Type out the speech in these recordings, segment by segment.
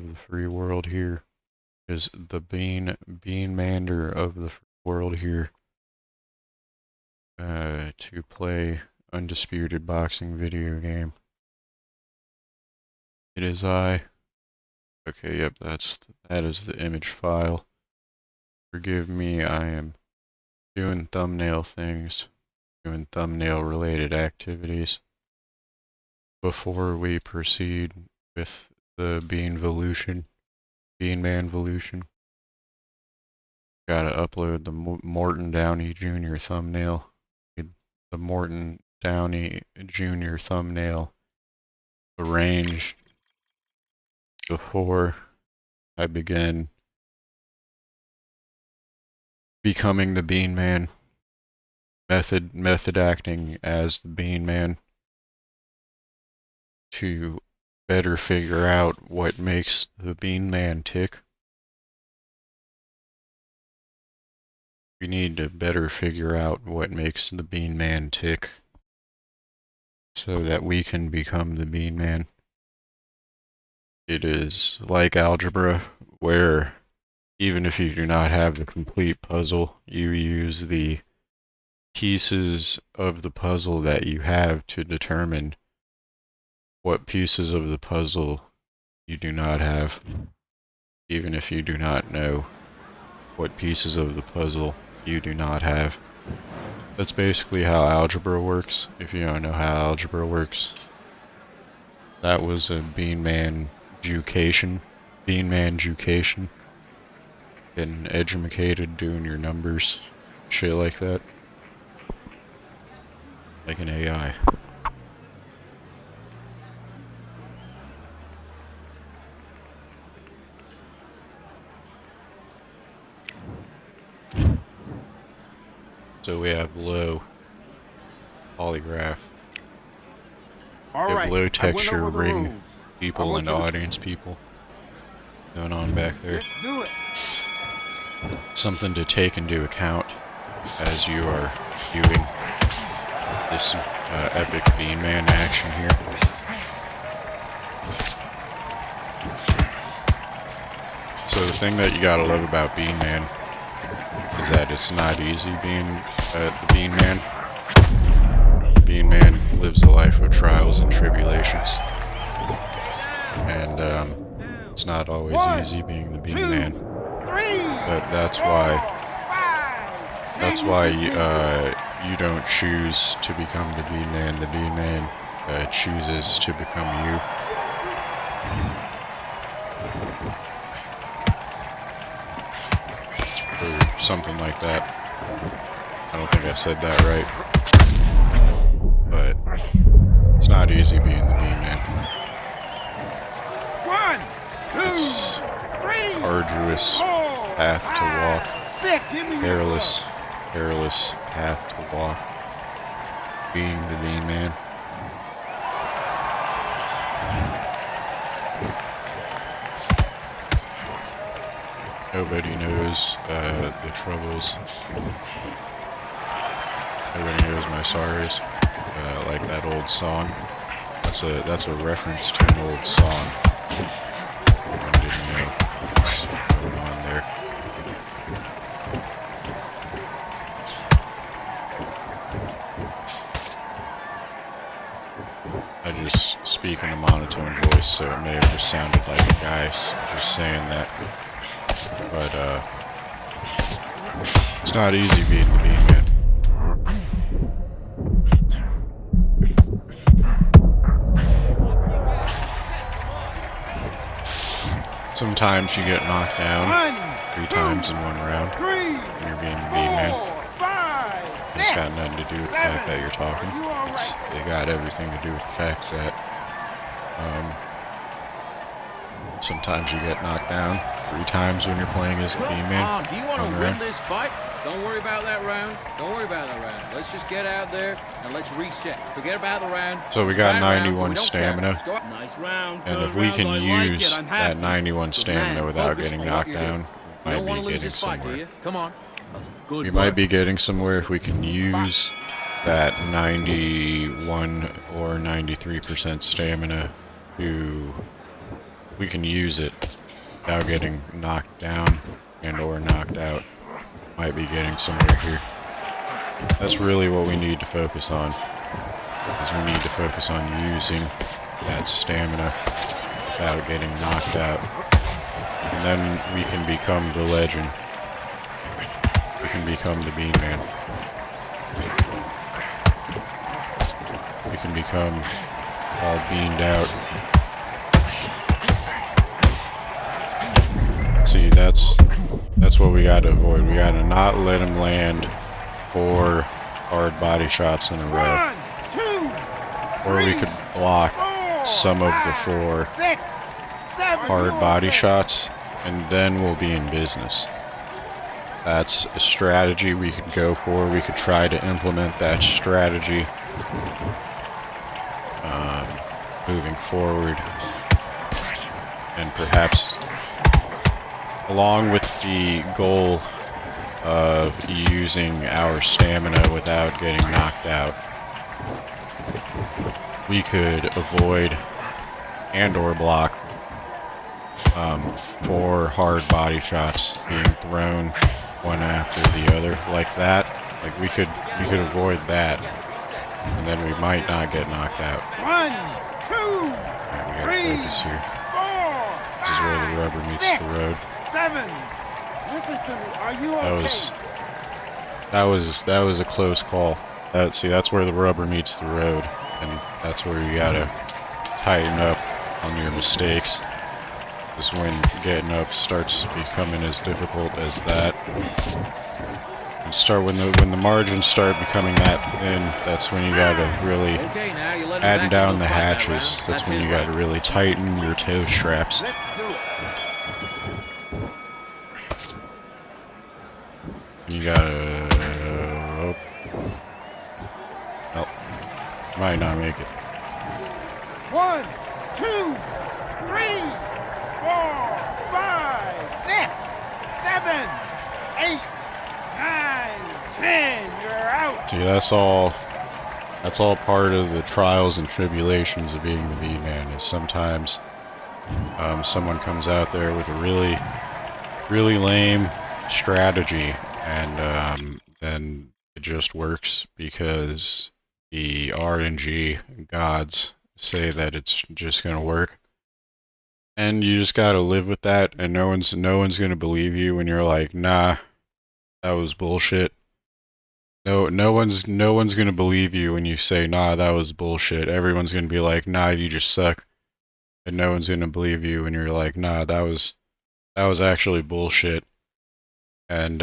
of the free world here. Is the beanmander of the free world here. To play undisputed boxing video game. It is I. Okay, yep, that is the image file. Forgive me, I am doing thumbnail things, doing thumbnail related activities. Before we proceed with the beanman volution, gotta upload the Morton Downey Jr. thumbnail. The Morton Downey Jr. thumbnail arranged before I begin becoming the beanman, method acting as the beanman to better figure out what makes the beanman tick. We need to better figure out what makes the beanman tick so that we can become the beanman. It is like algebra, where even if you do not have the complete puzzle, you use the pieces of the puzzle that you have to determine what pieces of the puzzle you do not have, even if you do not know what pieces of the puzzle you do not have. That's basically how algebra works. If you don't know how algebra works, that was a beanman-jucation. Beanman-jucation. Getting educated, doing your numbers, shit like that. Like an AI. So we have low polygraph. We have low texture ring people and audience people going on back there. Let's do it. Something to take into account as you are viewing this epic beanman action here. So the thing that you gotta love about beanman is that it's not easy being the beanman. The beanman lives a life of trials and tribulations, and it's not always easy being the beanman. But that's why you don't choose to become the beanman. The beanman chooses to become you. Or something like that. I don't think I said that right. But it's not easy being the beanman. 1, 2, It's 3, arduous 4, path to 5, walk. 6. Give me Perilous path to walk. Being the beanman. Nobody knows the troubles. Nobody knows my sorrows. Like that old song. That's a reference to an old song. Anyone didn't know what's going on there. I just speak in a monotone voice, so it may have just sounded like a guy just saying that. But it's not easy being the beanman. Sometimes you get knocked down 3 times in one round when you're being the beanman. It's got nothing to do with the fact that you're talking. They got everything to do with the fact that sometimes you get knocked down 3 times when you're playing as the beanman. Do you want to win this fight? Don't worry about that round. Don't worry about that round. Let's just get out there and let's reset. Forget about the round. So we got 91 stamina, Nice round. and if we can use that 91 stamina without getting knocked down, we You don't want might to be lose getting this fight, do somewhere. you? Come on. We might be getting somewhere if we can use that 91 or 93% stamina to we can use it without getting knocked down and or knocked out. Might be getting somewhere here. That's really what we need to focus on. Is we need to focus on using that stamina without getting knocked out. And then we can become the legend. We can become the beanman. We can become all beaned out. See, that's what we gotta avoid. We gotta not let him land 4 hard body shots in a row. 1, 2, Or we could block some of the 4 hard body shots, and then we'll be in business. That's a strategy we could go for. We could try to implement that strategy moving forward, and perhaps along with the goal of using our stamina without getting knocked out, we could avoid and or block 4 hard body shots being thrown one after the other like that. Like we could avoid that, and then we might not get knocked out. 1, 2, Alright, we gotta focus here. 4, This is where the rubber meets 6, the road. 7. Listen to me. Are you okay? That was a close call. That's where the rubber meets the road, and that's where you gotta tighten up on your mistakes. Is when getting up starts becoming as difficult as that. And when the margins start becoming that thin, that's when you gotta really Okay, now you let him add back down and the go fight that hatches. round. That's when it, you gotta right? really tighten your toe straps. Let's do it. You gotta... Well, might not make it. 1, 2, 3, 4, 5, 6, 7, 8, 9, 10. You're out. See, that's all part of the trials and tribulations of being the beanman. Is sometimes someone comes out there with a really lame strategy, and then it just works because the RNG gods say that it's just gonna work, and you just gotta live with that. And no one's gonna believe you when you're like, nah, that was bullshit. No one's gonna believe you when you say, nah, that was bullshit. Everyone's gonna be like, nah, you just suck. And no one's gonna believe you when you're like, nah, that was actually bullshit. And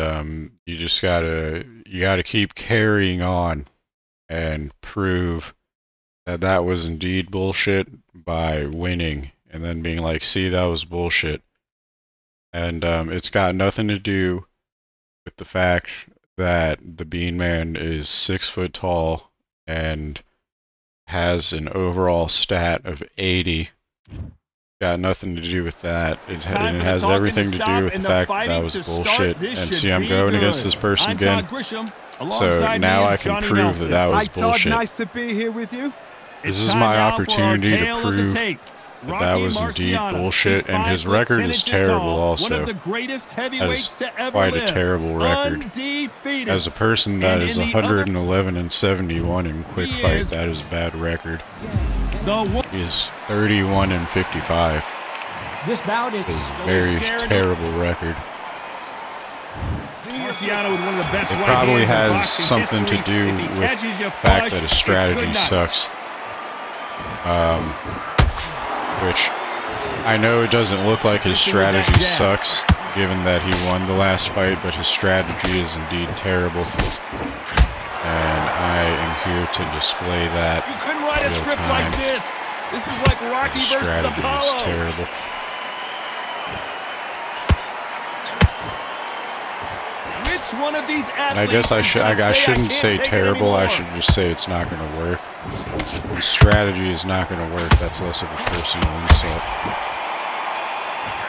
you just gotta keep carrying on and prove that was indeed bullshit by winning, and then being like, see, that was bullshit. And it's got nothing to do with the fact that the beanman is 6 foot tall and has an overall stat of 80. Got nothing to do with that. It has everything to do with the fact that was bullshit. And see, I'm going against this person again. So now I can prove that was bullshit. Nice to be here with you. This is my opportunity to prove that was indeed bullshit, and his record is terrible also. Has quite a terrible record. As a person that is 111-71 in quick fight, that is a bad record. He is 31-55. This bout is a very terrible record. Marciano with one of the best It right probably hands in has boxing something to history. do If he with catches you the fact flush, that his it's strategy good night. sucks. Which I know it doesn't look like his strategy sucks, given that he won the last fight, but his strategy is indeed terrible. And I am here to display that. You couldn't write a real script time. like this. This is like Rocky His versus strategy Apollo. is terrible. Which one of these And I athletes guess I shouldn't say terrible. I should just say it's not going to work. His strategy is not going to work. That's less of a personal insult.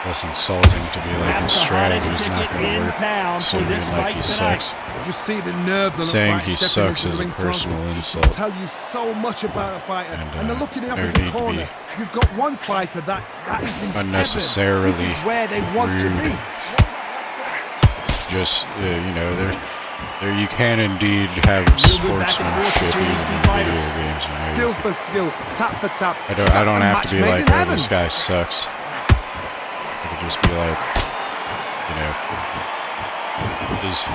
Less insulting to be like his That's the hottest strategy's not ticket going to in work. town So for being this like fight he tonight. sucks. Just see the nerves on the Saying fight he stepping sucks into the is a ring, Tom. personal It insult. can tell you so much about a fighter. And they're looking in the there opposite need to corner. be You've got one fighter that is in unnecessarily heaven. This is where they want to be. rude. Just you know, there you can indeed have sportsmanship even in video games. You know? Skill for skill, tap for tap. I don't have to be like, oh, this guy sucks. I could just be like, you know,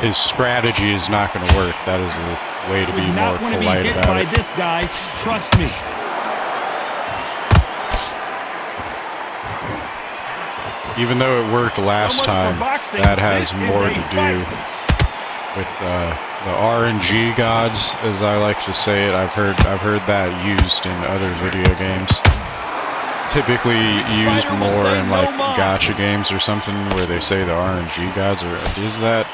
his strategy is not going to work. That is a way to be more polite about by it. this guy, trust me. Even though it worked last time, that has more to do with the RNG gods, as I like to say it. I've heard that used in other video games. Typically used more in like gacha games or something where they say the RNG gods, or is that?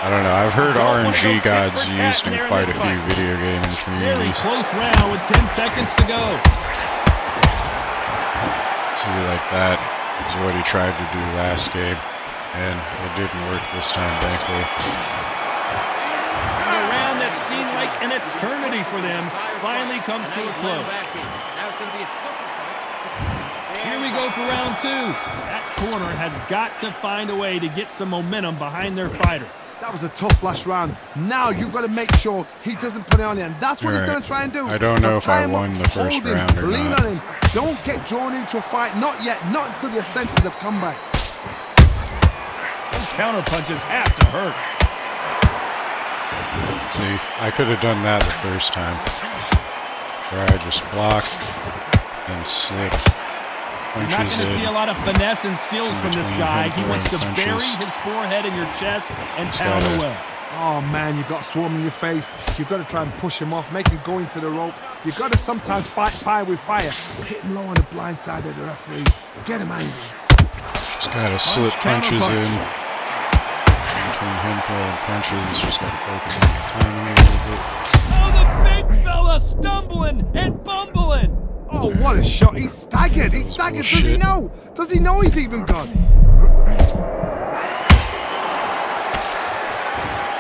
I don't know. I've heard RNG gods used in quite a few video gaming Very communities. close round with 10 seconds to go. See, like that is what he tried to do last game, and it didn't work this time, thankfully. A round that seemed like an eternity for them finally comes to a close. Now it's going to be a tougher fight. Here we go for round two. That corner has got to find a way to get some momentum behind their fighter. That was a tough last round. Now you've got to make sure he doesn't put it on you, and that's what he's going to try and do. I don't know if I tie him won up, the first hold him, round or lean not. on him. Don't get drawn into a fight. Not yet. Not until your senses have come back. Those counter punches have to hurt. See, I could have done that the first time, where I just blocked and slipped You're not punches going to see a in. lot of finesse and skills from this between guy. him He wants to throwing bury punches. his forehead in your chest and pound gotta- away. Oh man, you've got swarm in your face. You've got to try and push him off, make him go into the rope. You've got to sometimes fight fire with fire. Hit him low on the blind side of the referee. Get him angry. Just gotta slip counter punches punch. in. Between him throwing punches, just gotta focus on the timing a little bit. Oh, the big fella stumbling and bumbling. Oh, what a shot. He's staggered. He's staggered. Does he Bullshit. know? Does he know he's even gone?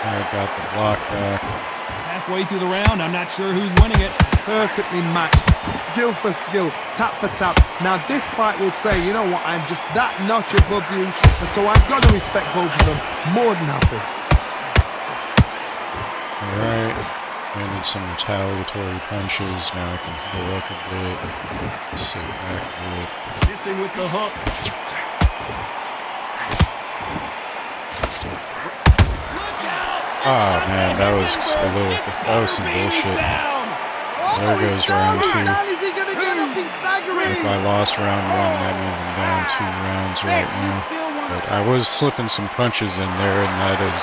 I got the block back. Halfway through the round, I'm not sure who's winning it. Perfectly matched. Skill for skill. Tap for tap. Now this fight will say, you know what, I'm just that notch above you, and so I've got to respect both of them. More than happy. Alright. Landed some retaliatory punches. Now I can heal up a bit. Sit back a bit. Missing with the hook. Look out! Oh man, that was some bullshit. There goes round two. Is he gonna get up? He's staggering. If I lost round one, that means I'm down 2 rounds right now. But I was slipping some punches in there, and that is,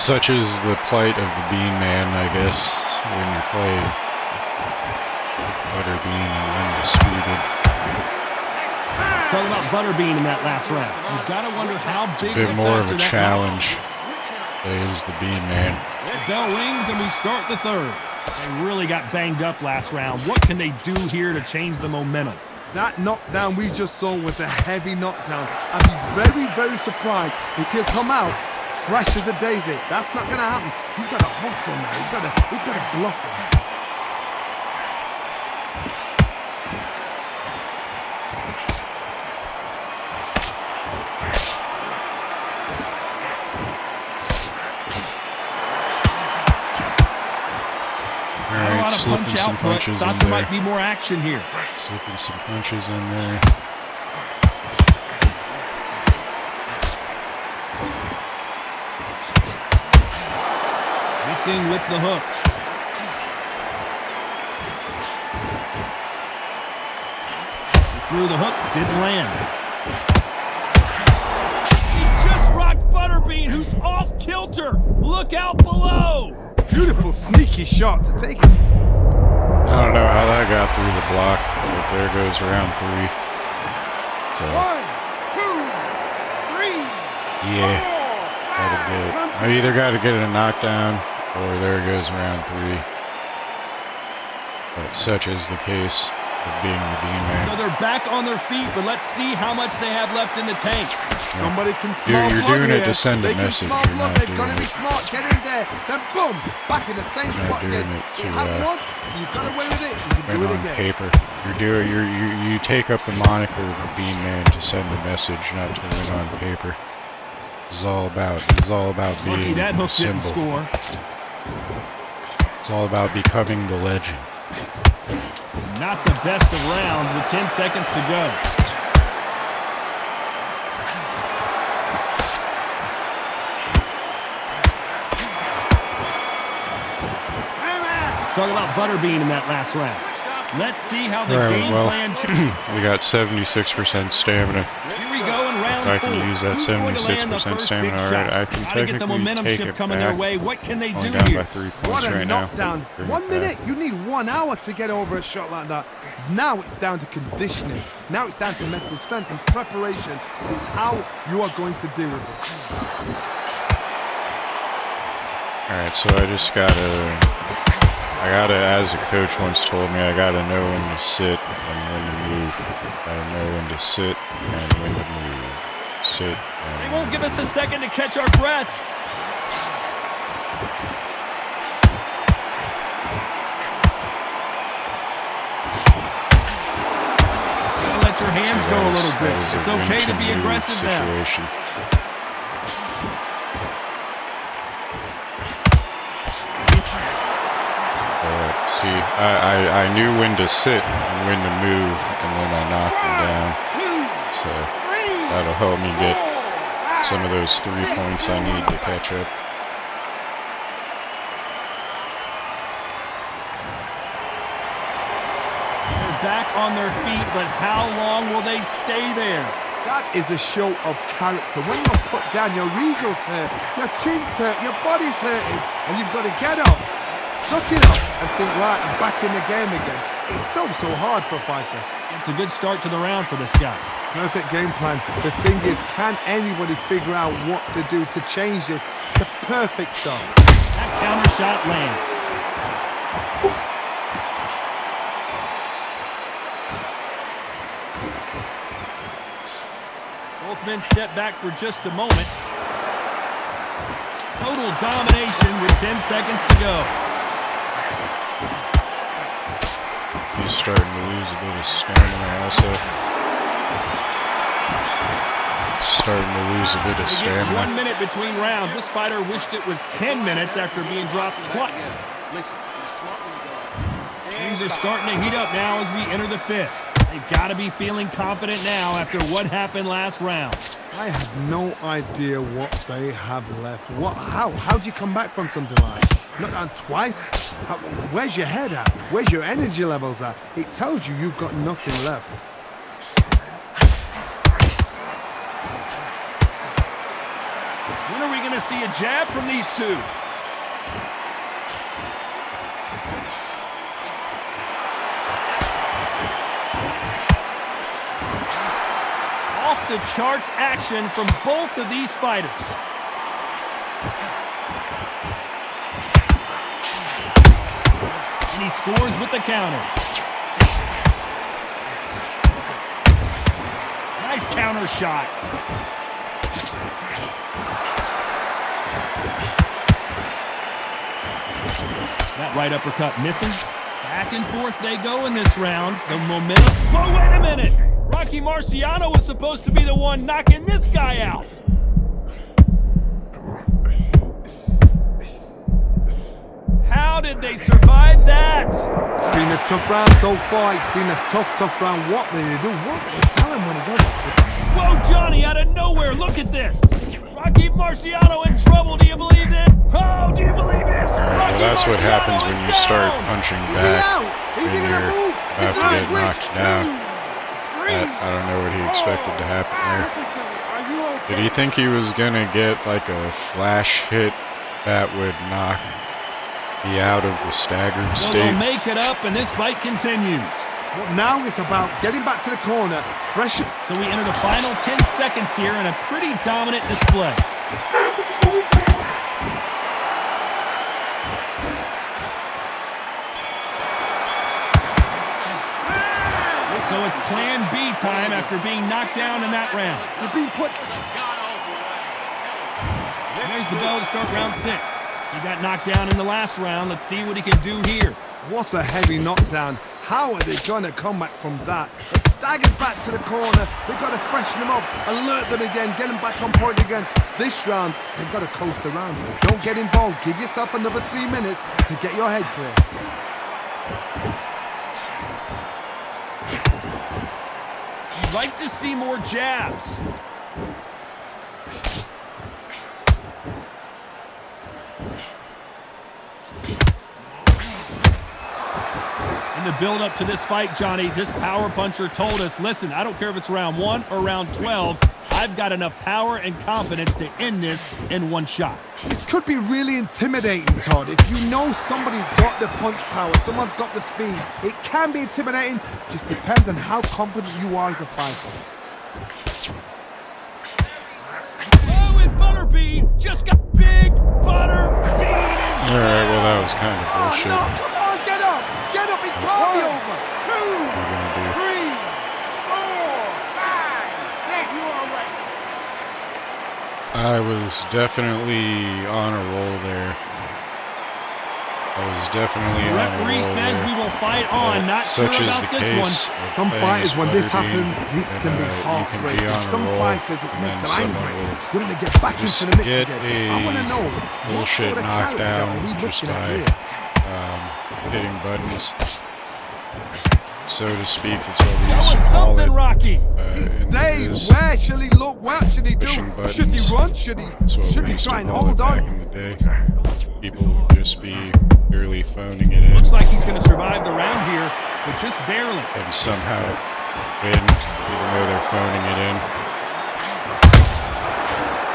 such is the plight of the Bean Man, I guess, when you play Butterbean and Undisputed. Let's talk about Butterbean in that last round. You've got to wonder how big A bit more of a factor that challenge is the Bean Man. bell rings and we start the third. They really got banged up last round. What can they do here to change the momentum? That knockdown we just saw was a heavy knockdown. I'd be very, very surprised if he'll come out fresh as a daisy. That's not gonna happen. He's got to hustle now. He's got to bluff him. A lot Alright, of slipping punch some output. punches Thought in there there. might be more action here. Slipping some punches in there. Missing with the hook. Threw the hook, didn't land. He just rocked Butterbean, who's off kilter. Look out below. Beautiful, sneaky shot to take it. I don't know how that got through the block, but there goes round 3. So, 1, 2, 3. yeah, I either got to get a knockdown, or there goes round 3. But such is the case. of being the bean man. So they're back on their feet, but let's see how much they have left in the tank. Somebody can smell You're blood doing here. it to send a they message. Can smell You're blood. not They've got to doing be it. smart. Get in there. Then boom, back in the same You're spot not doing again. it to, It happened once. You got away with it. You can win do it on again. paper. You take up the moniker of the bean man to send a message, not to win on paper. This is all about Lucky being that a hook didn't symbol. score. It's all about becoming the legend. Not the best of rounds with 10 seconds to go. Let's talk about Butterbean in that last round. Let's see how the game plan changes. We got 76% stamina. Here we go in round I 4. can use that Who's going to land the 76% first stamina. big All shot? right, I can Gotta get the technically momentum take shift it coming back. their way. What can they Only do down here? by 3 What points a right now. knockdown. Bring it 1 back. minute. You need 1 hour to get over a shot like that. Now it's down to conditioning. Now it's down to mental strength, and preparation is how you are going to deal with it. Alright, so I gotta, as a coach once told me, I gotta know when to sit and when to move. Gotta know when to sit and when to move. Sit and They won't give us a second to catch our breath. Gotta let your hands go a little bit. It's okay to be aggressive now. situation. See, I knew when to sit and when to move, and then I knocked him down. So that'll help me get some of those 3 points I need to catch up. They're back on their feet, but how long will they stay there? That is a show of character. When you're put down, your ego's hurt, your chin's hurt, your body's hurting, and you've got to get up, suck it up, and think, right, I'm back in the game again. It's so hard for a fighter. It's a good start to the round for this guy. Perfect game plan. The thing is, can anybody figure out what to do to change this? It's the perfect start. That counter shot lands. Both men step back for just a moment. Total domination with 10 seconds to go. He's starting to lose a bit of stamina also. Starting to lose a bit of We get 1 stamina. minute between rounds. This fighter wished it was 10 minutes after being dropped twice. Listen, Things are starting to heat up now as we enter the 5th. They've got to be feeling confident now after what happened last round. I have no idea what they have left. How do you come back from something like that? Not down twice? Where's your head at? Where's your energy levels at? It tells you you've got nothing left. When are we going to see a jab from these two? Off the charts action from both of these fighters. And he scores with the counter. Nice counter shot. That right uppercut misses. Back and forth they go in this round. The momentum. Whoa, wait a minute! Rocky Marciano was supposed to be the one knocking this guy out. How did they survive that? It's been a tough round so far. It's been a tough round. What did they do? What did they tell him when he got it? Whoa, Johnny, out of nowhere, look at this. Rocky Marciano in trouble, do you believe this? Oh, do you believe this? Rocky That's what Marciano happens when is you start down. punching Is he back out? Is he and gonna you're move? about Is to he get switch? knocked down. 2, 3. I don't know what he expected to happen there. Listen to me. Are you okay? Did he think he was gonna get like a flash hit that would knock me out of the staggered So state? they'll make it up, and this fight continues. Well, now it's about getting back to the corner, fresh. So we enter the final 10 seconds here in a pretty dominant display. So it's plan B time after being knocked down in that round. You're being put... There's the bell to start round 6. He got knocked down in the last round. Let's see what he can do here. What a heavy knockdown. How are they going to come back from that? They've staggered back to the corner. They've got to freshen them up, alert them again, get them back on point again. This round, they've got to coast around. Don't get involved. Give yourself another 3 minutes to get your head clear. You'd like to see more jabs. In the build-up to this fight, Johnny, this power puncher told us, listen, I don't care if it's round 1 or round 12, I've got enough power and confidence to end this in one shot. This could be really intimidating, Todd. If you know somebody's got the punch power, someone's got the speed, it can be intimidating. Just depends on how confident you are as a fighter. Oh, and Butterbean just got big Butterbean. Alright, well that was kind of bullshit. Oh, no, come on, get up! Get up, it can't be over! 2, 3, 4, 5, 6, you are right. I was definitely on a roll there. Referee says we will fight on. Not sure about this one. Some fighters, when this happens, this can be heartbreaking. Some fighters, it makes them angry. They're going to get back into the mix again. I want to know, what sort of character are we looking at here? Hitting buttons, so to speak. That's what we used to That was call something, it. Rocky. Days, where should he look? What should he do? Should he run? Should he try and hold on? Back in the day, people would just be barely phoning it in. Looks like he's going to survive the round here, but just barely. And somehow win, even though they're phoning it in.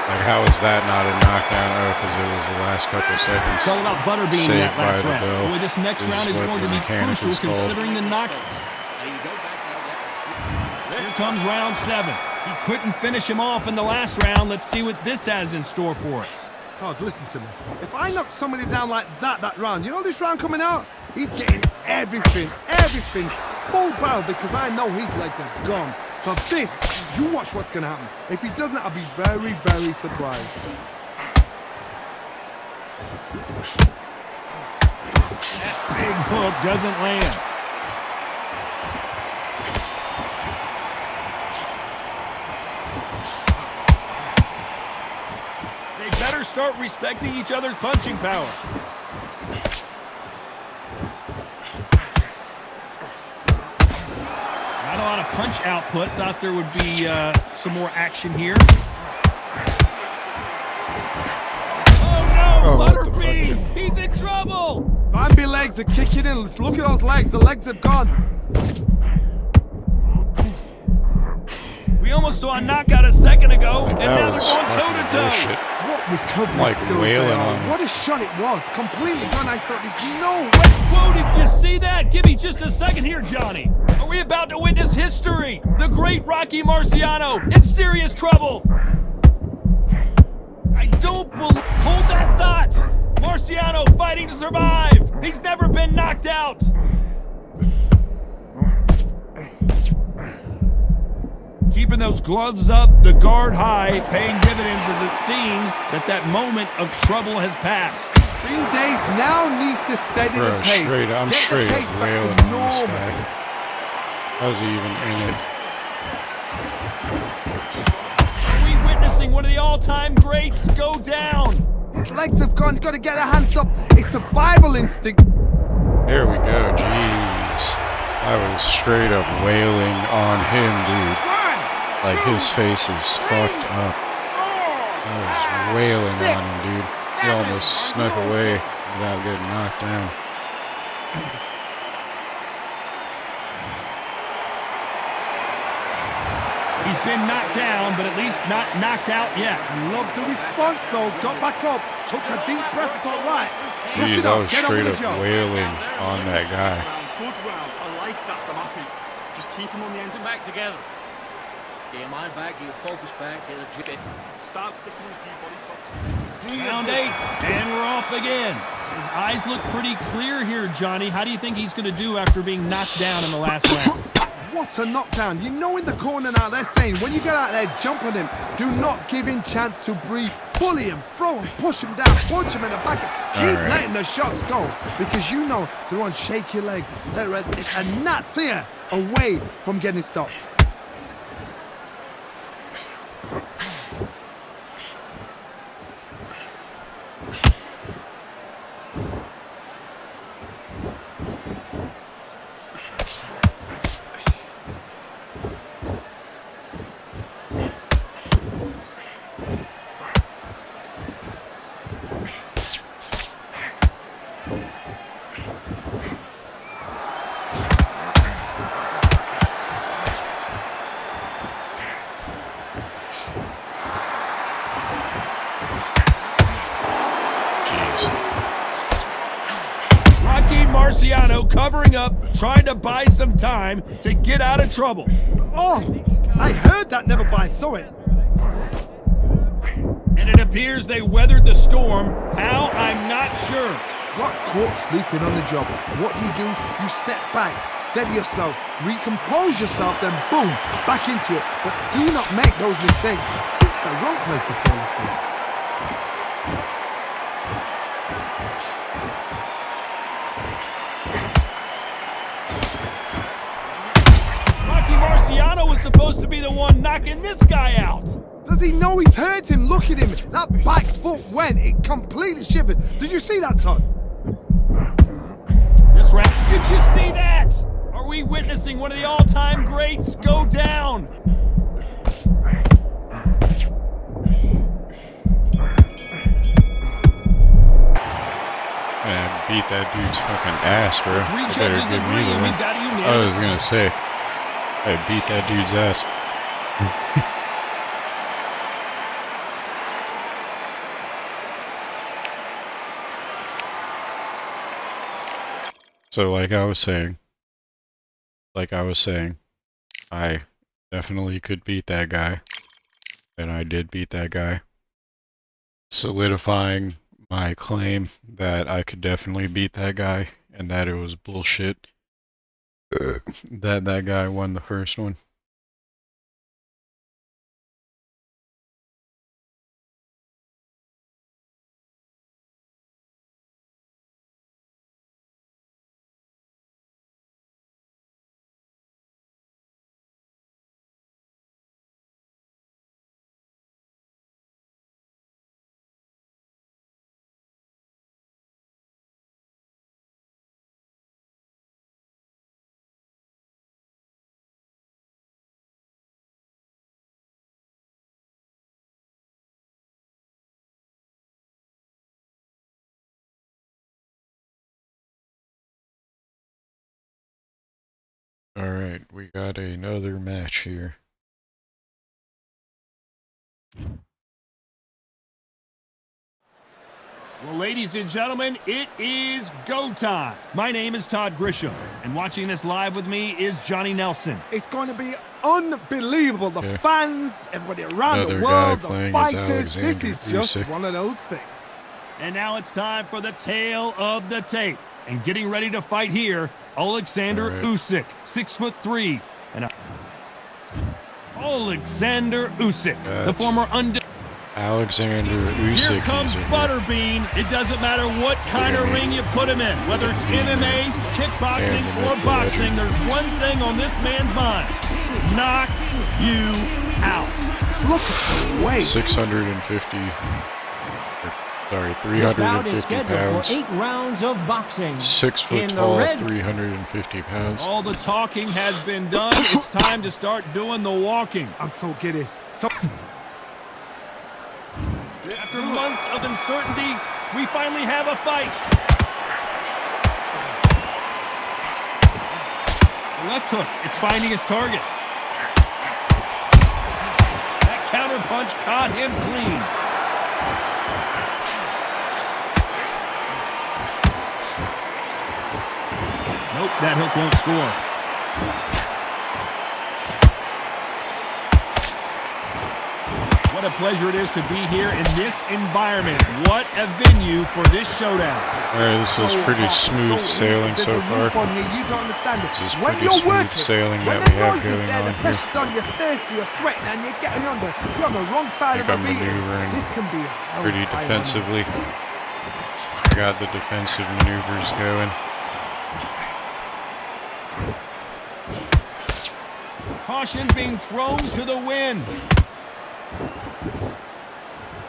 Like, how is that not a knockdown? Oh, because it was the last couple seconds. It's all about Butterbean in that last round. Boy, this next round is going to be crucial considering the knock. Here comes round 7. He couldn't finish him off in the last round. Let's see what this has in store for us. Todd, listen to me. If I knock somebody down like that round, you know this round coming out? He's getting everything, full barrel, because I know his legs are gone. So this, you watch what's going to happen. If he doesn't, I'll be very, very surprised. That big hook doesn't land. They better start respecting each other's punching power. Not a lot of punch output. Thought there would be some more action here. Oh no, Butterbean! He's in trouble! Bambi legs are kicking in. Let's look at those legs. The legs have gone. We almost saw a knockout a second ago, and now they're going toe-to-toe. What recovery skills they are. What a shot it was. Completely gone. I thought there's no way. Whoa, did you see that? Give me just a second here, Johnny. Are we about to witness history? The great Rocky Marciano in serious trouble. I don't believe... Hold that thought. Marciano fighting to survive. He's never been knocked out. Keeping those gloves up, the guard high, paying dividends as it seems that moment of trouble has passed. Bing Days now needs to steady the pace. I'm straight wailing on this guy. How's he even in it? Are we witnessing one of the all-time greats go down? His legs have gone. He's got to get their hands up. It's survival instinct. There we go. Jeez. I was straight up wailing on him, dude. Like, his face is fucked up. I was wailing on him, dude. He almost snuck away without getting knocked down. He's been knocked down, but at least not knocked out yet. Love the response, though. Got back up. Took a deep breath. Thought, right. Dude, I was straight up wailing on that guy. Good round. I like that. I'm happy. Just keep him on the end. Get back together. Get your mind back, get your focus back, get the jit. Start sticking in a few body shots. Round 8, and we're off again. His eyes look pretty clear here, Johnny. How do you think he's going to do after being knocked down in the last round? what a knockdown. You know in the corner now they're saying when you get out there, jump on him. Do not give him chance to breathe. Bully him, throw him, push him down, punch him in the back. Keep letting the shots go because you know they're on shaky leg. It's a gnat's ear away from getting stopped. Marciano covering up, trying to buy some time to get out of trouble. Oh, I heard that never by saw it. And it appears they weathered the storm. How? I'm not sure. Got caught sleeping on the job. What do? You step back, steady yourself, recompose yourself, then boom, back into it. But do not make those mistakes. This is the wrong place to fall asleep. Marciano was supposed to be the one knocking this guy out. Does he know he's hurt him? Look at him. That back foot went. It completely shivered. Did you see that, Todd? This round. Did you see that? Are we witnessing one of the all-time greats go down? Man, beat that dude's fucking ass, bro. Three You judges better give me agree, the and we win. got to I unanimous. was gonna say, I beat that dude's ass. So like I was saying, I definitely could beat that guy, and I did beat that guy, solidifying my claim that I could definitely beat that guy, and that it was bullshit that that guy won the first one. Alright, we got another match here. Well, ladies and gentlemen, it is go time. My name is Todd Grisham, and watching this live with me is Johnny Nelson. It's going to be unbelievable. The fans, everybody around Another the world, guy the playing fighters. as This is Alexander just Usyk. one of those things. And now it's time for the tale of the tape. And getting ready to fight here, Alexander Usyk, 6'3", and Alexander Usyk, the former Alexander Usyk. Here comes Butterbean. It doesn't matter what kind of ring you put him in, whether it's MMA, kickboxing, or boxing, there's one thing on this man's mind: knock you out. Look at the weight. 650. Sorry, This bout is 350 scheduled pounds. for 8 rounds of boxing. 6 foot In the tall, red- 350 pounds. All the talking has been done. It's time to start doing the walking. I'm so giddy. So After months of uncertainty, we finally have a fight. The left hook, it's finding its target. That counter punch caught him clean. Nope, that hook won't score. What a pleasure it is to be here in this environment. What a venue for this showdown. All right, this is pretty smooth sailing so far. You don't understand it. This is When pretty you're smooth working, sailing when that the we have noise is going there, the on here. pressure's on, you're thirsty, you're sweating, and you're getting under. You're on the wrong side of I the think I'm beating. maneuvering This can be pretty hellfire. defensively. I got the defensive maneuvers going. Caution being thrown to the wind.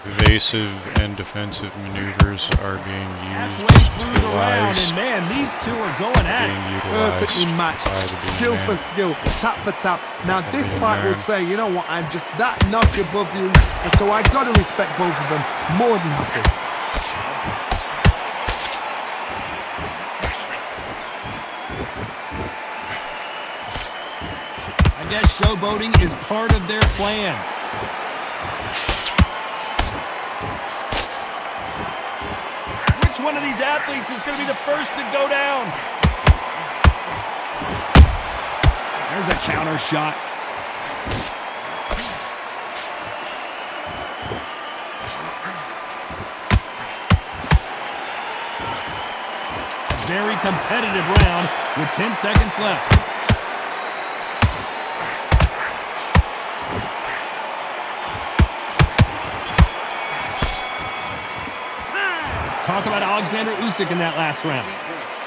Evasive and defensive maneuvers are being Halfway used through to the round, utilize and man, these two are going at it. being utilized Perfectly matched, by the skill beanman. for skill, tap for tap. Now this beanman. fight will say, you know what, I'm just that notch above you, and so I gotta respect both of them more than happy. I guess showboating is part of their plan. Which one of these athletes is going to be the first to go down? There's a counter shot. A very competitive round with 10 seconds left. Talk about Alexander Usyk in that last round.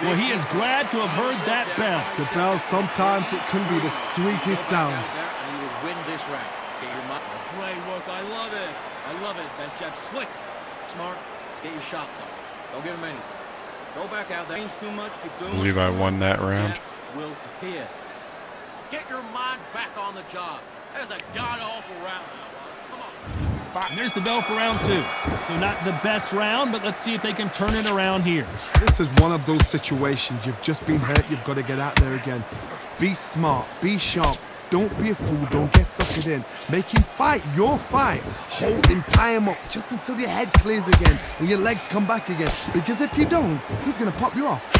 Well, he is glad to have heard that bell. The bell, sometimes it can be the sweetest sound. And you would win this round. Get your mind. Great work. I love it. I love it. That jab slick. Smart. Get your shots up. Don't give him anything. Go back out there. Change too much. Keep doing I believe what I you're won doing. that round. Gaps will appear. Get your mind back on the job. That was a god-awful round. Come on. And there's the bell for round two. So not the best round, but let's see if they can turn it around here. This is one of those situations. You've just been hurt, you've got to get out there again. Be smart, be sharp. Don't be a fool, don't get suckered in. Make him fight your fight. Hold him, tie him up, just until your head clears again and your legs come back again. Because if you don't, he's going to pop you off.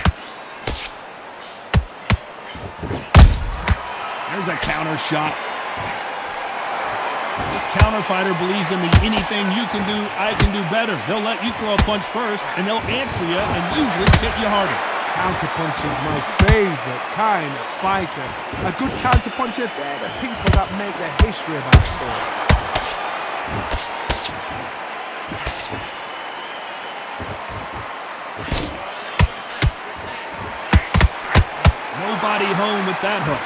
There's a counter shot. This counter fighter believes in the anything you can do, I can do better. They'll let you throw a punch first, and they'll answer you and usually hit you harder. Counterpunch is my favorite kind of fighter. A good counterpuncher, they're the people that make the history of our sport. Nobody home with that hook.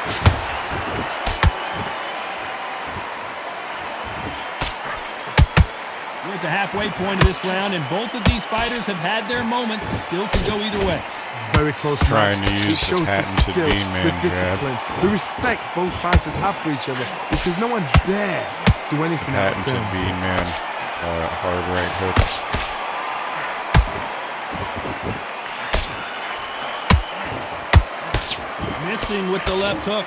We're at the halfway point of this round, and both of these fighters have had their moments. Still can go either way. Very close Trying match. to It use the shows patented skill, beanman the jab. discipline, the respect both fighters have for each other, because no one dare do anything out of Patented turn. beanman, hard right hook. Missing with the left hook.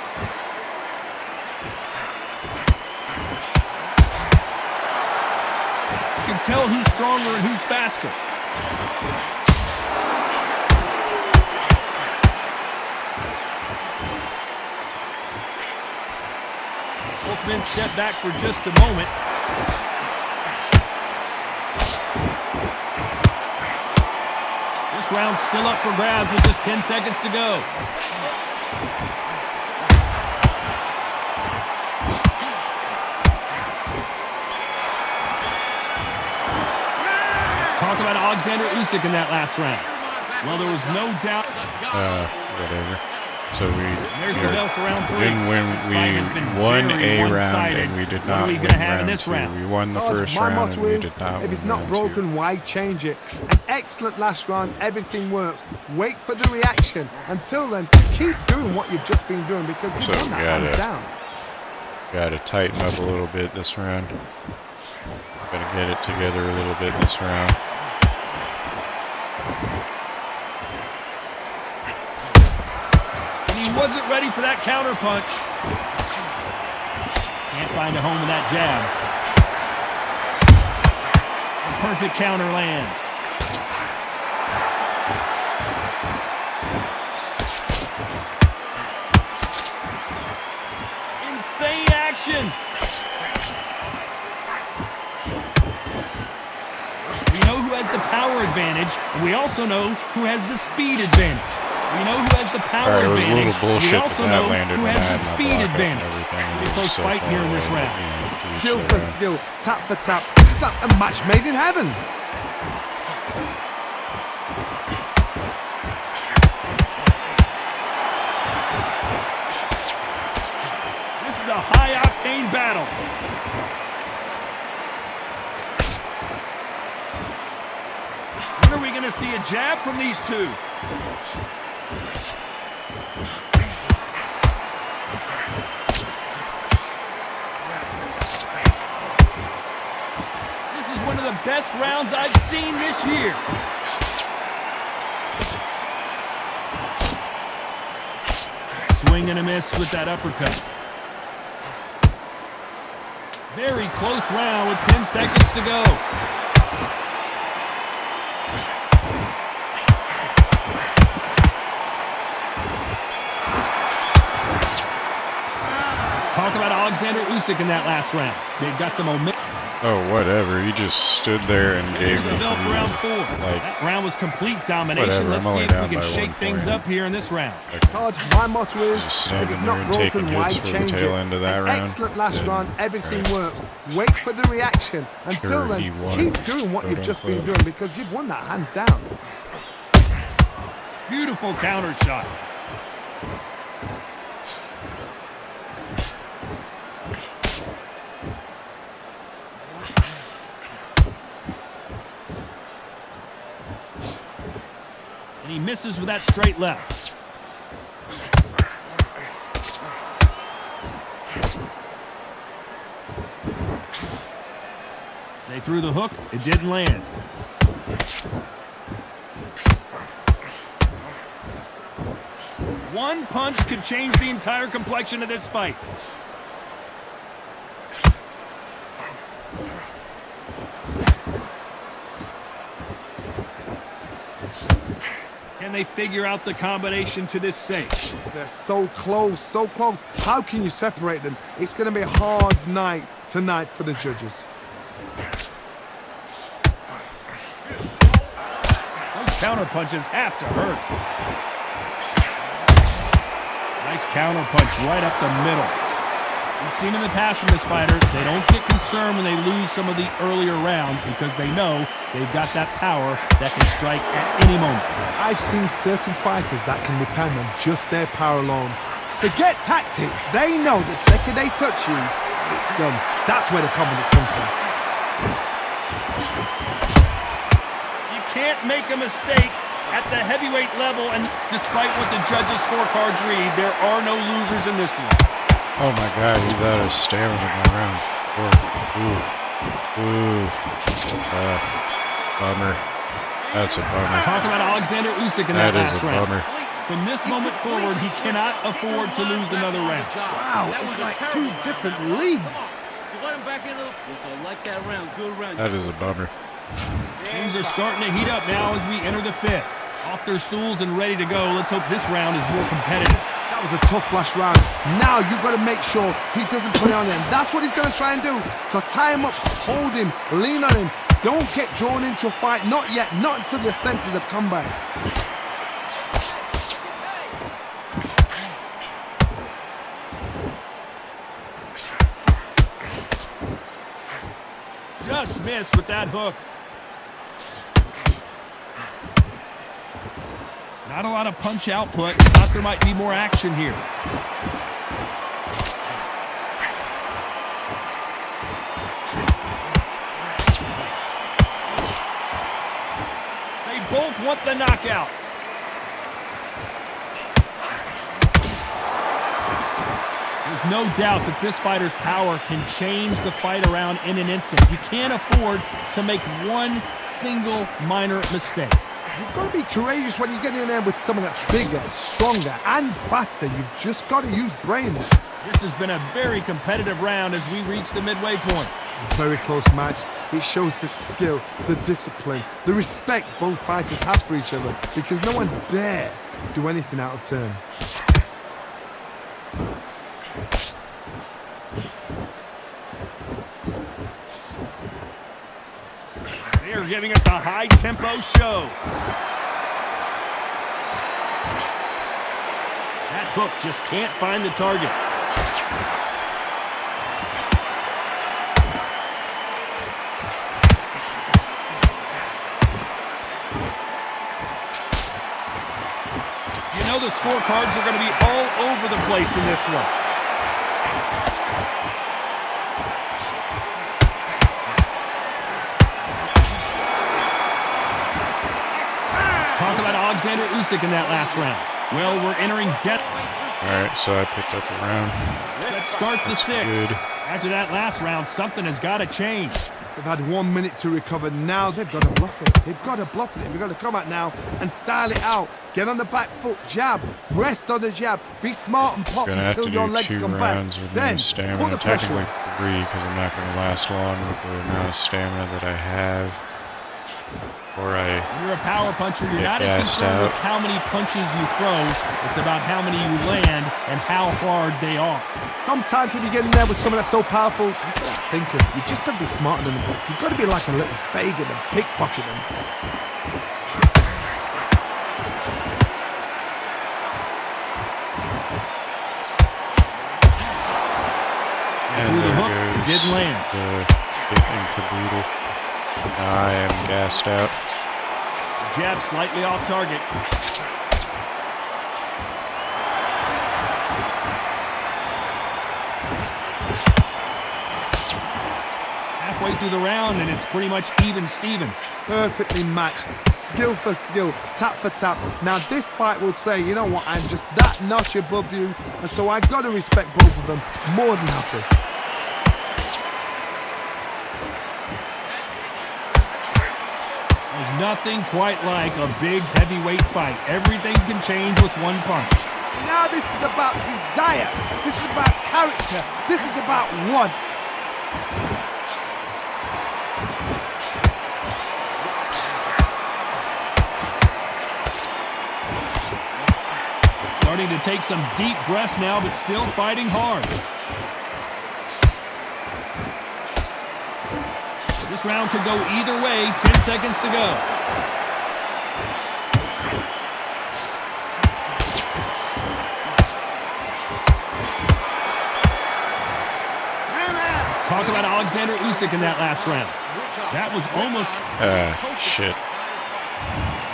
You can tell who's stronger and who's faster. Both men step back for just a moment. This round's still up for grabs with just 10 seconds to go. Let's talk about Alexander Usyk in that last round. Well, there was no doubt. Whatever. So There's the bell for round three. didn't win. This fight has been We won very a round one-sided. and we did What not are we win gonna have in round this two. round? We won the Todd, first my round motto and we is, did not if it's win not round broken, two. why change it? An excellent last round, everything works. Wait for the reaction. Until then, keep doing what you've just been doing, because you've So done that we hands gotta- down. Got to tighten up a little bit this round. Got to get it together a little bit this round. And he wasn't ready for that counter punch. Can't find a home with that jab. A perfect counter lands. Insane action. advantage, and we also know who has the speed advantage. We know who has the power Alright, it was a advantage. little bullshit We also that know landed who when has I the had my speed block up and advantage. everything. It Pretty was close so fight far here in this away, round. Skill for skill, tap for tap. It's like a match made in heaven. This is a high-octane battle. When are we going to see a jab from these two? This is one of the best rounds I've seen this year. Swing and a miss with that uppercut. Very close round with 10 seconds to go. Let's talk about Alexander Usyk in that last round. They got the momentum. Oh, whatever. He just stood there and gave Here's me the bell for round 4. like, That round was complete domination. whatever, I'm Let's only see if down we can by shake 1 things point. up here in this round. Todd, my motto is, Just if it's standing there not and taking broken, why hits for the change tail it? end of that An round. excellent last Then, round, everything right. works. Wait for the reaction. Until Sure, he then, won, keep doing what you've just been quote-unquote. doing because you've won that hands down. Beautiful counter shot. And he misses with that straight left. They threw the hook. It didn't land. One punch could change the entire complexion of this fight. Can they figure out the combination to this cinch? They're so close, so close. How can you separate them? It's going to be a hard night tonight for the judges. Those counter punches have to hurt. Nice counter punch right up the middle. We've seen in the past from this fighter, they don't get concerned when they lose some of the earlier rounds because they know they've got that power that can strike at any moment. I've seen certain fighters that can depend on just their power alone. Forget tactics. They know the second they touch you, it's done. That's where the confidence comes from. You can't make a mistake at the heavyweight level, and despite what the judges' scorecards read, there are no losers in this one. Oh my god, he's out of stamina in the round. Ooh. Bummer. That's a bummer. Talk about Alexander Usyk in that That last is a round. bummer. From this moment forward, he cannot afford to lose another round. Wow, it's like two different leagues. You let him back into the... Yes, I like that round. Good round. That is a bummer. Things are starting to heat up now as we enter the 5th. Off their stools and ready to go. Let's hope this round is more competitive. That was a tough last round. Now you've got to make sure he doesn't put it on him. That's what he's going to try and do. So tie him up, hold him, lean on him. Don't get drawn into a fight. Not yet. Not until your senses have come back. Just missed with that hook. Not a lot of punch output. Thought there might be more action here. They both want the knockout. There's no doubt that this fighter's power can change the fight around in an instant. You can't afford to make one single minor mistake. You've got to be courageous when you get in there with someone that's bigger, stronger, and faster. You've just got to use brain. This has been a very competitive round as we reach the midway point. Very close match. It shows the skill, the discipline, the respect both fighters have for each other because no one dare do anything out of turn. They are giving us a high-tempo show. That hook just can't find the target. You know the scorecards are going to be all over the place in this one. Let's talk about Alexander Usyk in that last round. Well, we're entering death. All right, so I picked up a round. Let's start the sixth. Good. After that last round, something has got to change. They've had 1 minute to recover. Now they've got to bluff it. They've got to bluff it. They've got to come out now and style it out. Get on the back foot, jab, rest on the jab. Be smart and pop Gonna have to until your do legs 2 come back. rounds with Then no stamina. put the pressure Technically on. 3 because I'm not going to last long with the amount of stamina that I have. Or When you're a power puncher, you're not Get as gassed concerned with out. how many punches you throw. It's about how many you land and how hard they are. Sometimes when you get in there with someone that's so powerful, you've got to think of it. You've just got to be smarter than them. You've got to be like a little Fagin and pickpocket them. and Through the there hook, goes it didn't land. the hit and caboodle. I am gassed out. Jab slightly off target. Halfway through the round, and it's pretty much even Steven. Perfectly matched, skill for skill, tap for tap. Now this fight will say, you know what, I'm just that notch above you, and so I got to respect both of them more than happy. There's nothing quite like a big heavyweight fight. Everything can change with one punch. Now this is about desire, this is about character, this is about want. Starting to take some deep breaths now, but still fighting hard. This round could go either way. 10 seconds to go. Let's talk about Alexander Usyk in that last round. That was almost Shit.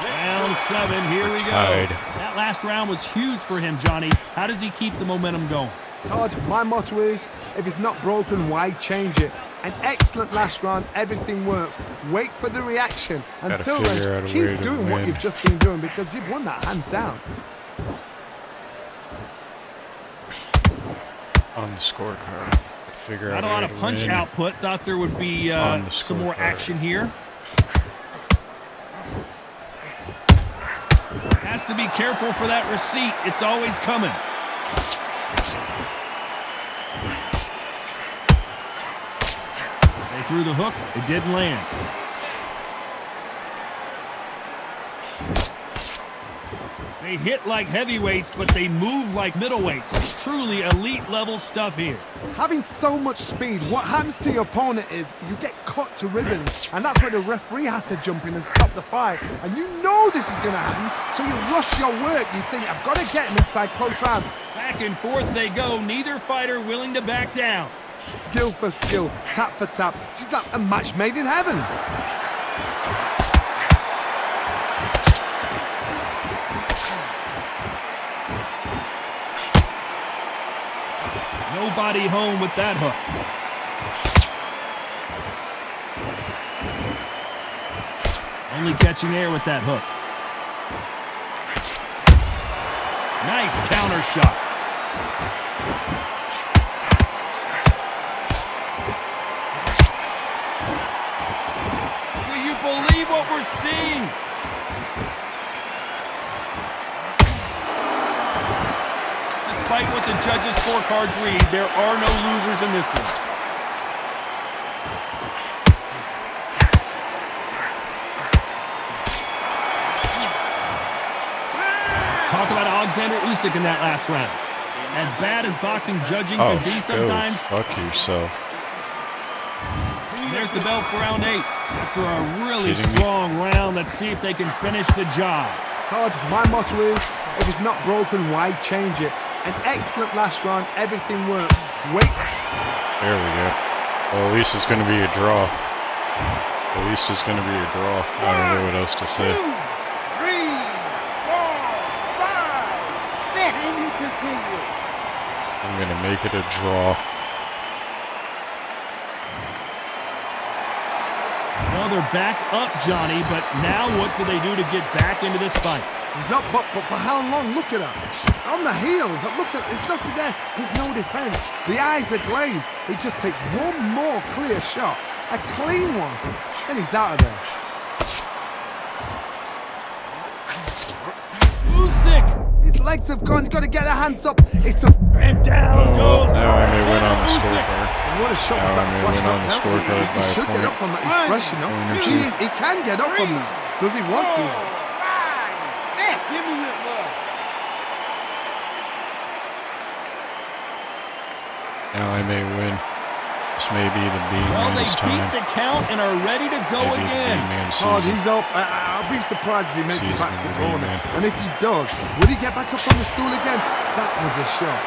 round 7. Here we go. Tied. That last round was huge for him, Johnny. How does he keep the momentum going? Todd, my motto is, if it's not broken, why change it? An excellent last round, everything works. Wait for the reaction. Until figure out then, a way keep to doing what win. you've just been doing because you've won that hands down. On the scorecard. Figure Not out a lot way of to punch win. output. Thought there would be On the some more scorecard. action here. Has to be careful for that receipt. It's always coming. They threw the hook. It didn't land. They hit like heavyweights, but they move like middleweights. It's truly elite level stuff here. Having so much speed, what happens to your opponent is you get cut to ribbons, and that's where the referee has to jump in and stop the fight. And you know this is going to happen, so you rush your work. You think, I've got to get him inside close round. Back and forth they go. Neither fighter willing to back down. Skill for skill, tap for tap. She's like a match made in heaven. Nobody home with that hook. Only catching air with that hook. Nice counter shot. Do you believe what we're seeing? Despite what the judges' scorecards read, there are no losers in this one. Let's talk about Alexander Usyk in that last round. As bad as boxing judging can be sometimes, Fuck yourself. there's the bell for round 8. After a really Kidding me? strong round, let's see if they can finish the job. Todd, my motto is, if it's not broken, why change it? An excellent last round, everything worked. Wait. There we go. Well, at least it's going to be a draw. At least it's going to be a draw. I don't know what else to say. 2, 3, 4, 5, 6, and you continue. I'm going to make it a draw. Well, they're back up, Johnny, but now what do they do to get back into this fight? He's up, but for how long? Look at him. On the heels. Look at, there's nothing there. There's no defense. The eyes are glazed. He just takes one more clear shot. A clean one. And he's out of there. Usyk! His legs have gone. He's got to get their hands up. It's a... And down goes Now I may win on the Usyk. scorecard. What a shot was Now that I may flashing win up on the there? scorecard He by a should get point. up from that. He's fresh enough. He can get up from that. Does he want to? 5, 6. Give me that love. Now I may win. This may be the Well, they Beanman's beat time. the count and are ready to go Maybe the again. Beanman Todd, season. he's up. I'll be surprised if he makes it Season back to of the the corner. Beanman. And if he does, will he get back up on the stool again? That was a shot.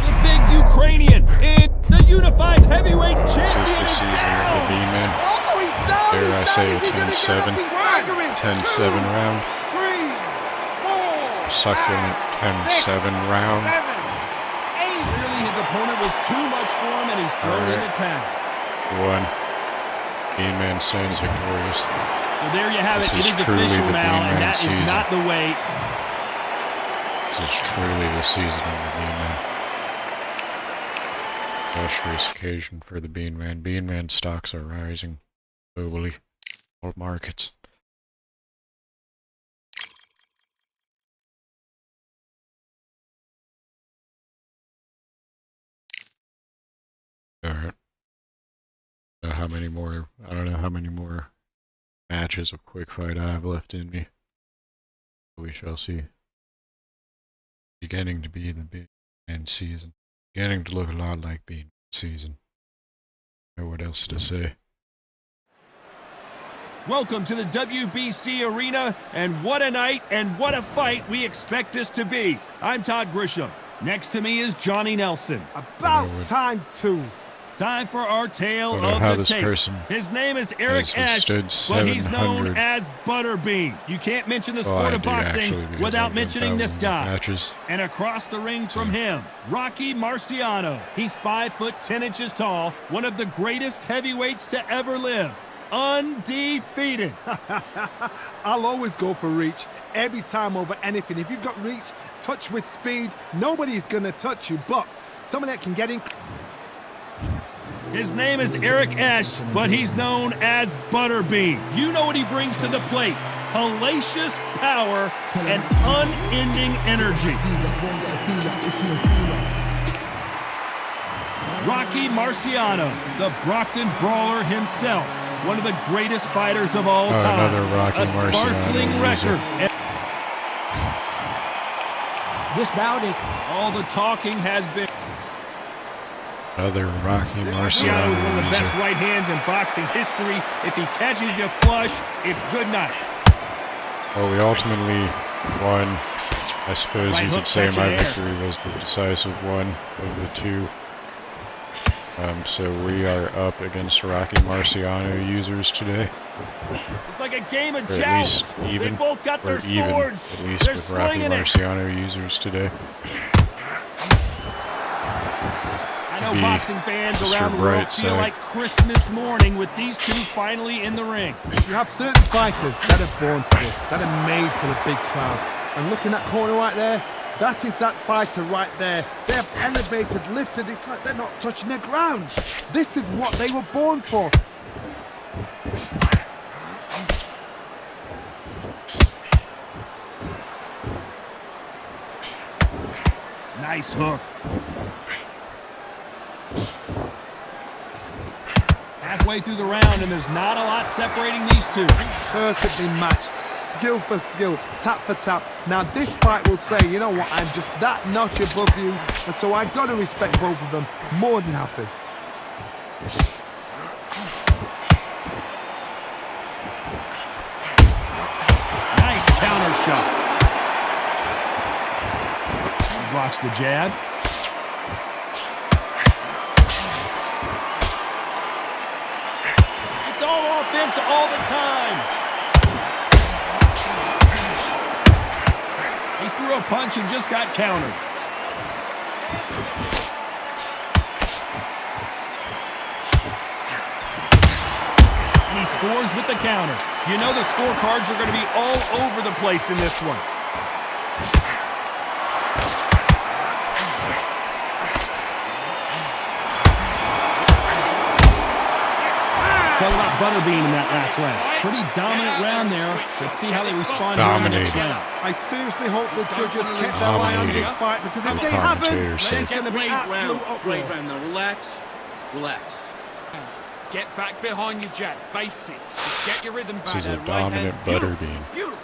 The big Ukrainian and the unified heavyweight This is champion the is season of the down. Beanman. Oh, he's down. Dare I He's say down. a Is he gonna get up? 10-7? He's staggering. 10-7 round. 3, 4, Succulent 10-7 round. 7, 8. Clearly his opponent was too much for him and he's thrown in the towel. 1. Beanman stands victorious. So there you have This it. It is is truly official the now, and Beanman that is season. not the way. This is truly the season of the Beanman. Illustrious occasion for the Beanman. Beanman stocks are rising globally. All markets. Alright. How many more? I don't know how many more matches of quick fight I have left in me. We shall see. Beginning to be the Beanman season. Beginning to look a lot like Beanman season. I don't know what else to say. Welcome to the WBC arena, and what a night and what a fight we expect this to be. I'm Todd Grisham. Next to me is Johnny Nelson. About time too. Time for our tale I don't know how of the this tape. person His name is Eric has Esch, withstood but he's known 700. as Butterbean. You can't mention the Well, sport I of do actually, boxing because without I've done mentioning this thousands of guy. matches. And across the ring from him, Rocky Marciano. He's 5 foot 10 inches tall, one of the greatest heavyweights to ever live. Undefeated. I'll always go for reach every time over anything. If you've got reach, touch with speed, nobody's gonna touch you. But someone that can get in. His name is Eric Esch, but he's known as Butterbean. You know what he brings to the plate. Hellacious power and unending energy. Rocky Marciano, the Brockton Brawler himself. One of the greatest fighters of all time. Another Rocky A Marciano sparkling loser. record. This bout is All the talking has been. Another Rocky Marciano Marciano with one of the best loser. right hands in boxing history. If he catches you flush, it's good night. Well, we ultimately won. I suppose Right you hook could say catching my air. victory was the decisive one of the two. So we are up against Rocky Marciano users today. It's like a game of Or at joust. least They even. both got Or their even, swords. at least They're with Rocky slinging it. Marciano users today. I know Be boxing fans Mr. around the world feel Brightside. like Christmas morning with these two finally in the ring. You have certain fighters that are born for this, that are made for the big crowd. And look in that corner right there, that is that fighter right there. They have elevated, lifted, it's like they're not touching the ground. This is what they were born for. Nice hook. Halfway through the round, and there's not a lot separating these two. Perfectly matched, skill for skill, tap for tap. Now this fight will say, you know what, I'm just that notch above you, and so I gotta respect both of them. More than happy. Nice counter shot. Blocks the jab. It's all offense all the time. He threw a punch and just got countered. And he scores with the counter. You know the scorecards are going to be all over the place in this one. Talk about Butterbean in that last round. Pretty dominant round there. Let's see how they respond here in the next round. I seriously hope the judges kept their eye on this fight, because if they haven't, it's going to be absolute uproar. Great round now. Relax. Relax. Get back behind your jab. Basics. Just get your rhythm back. This is a Right hand. dominant Butterbean. Beautiful.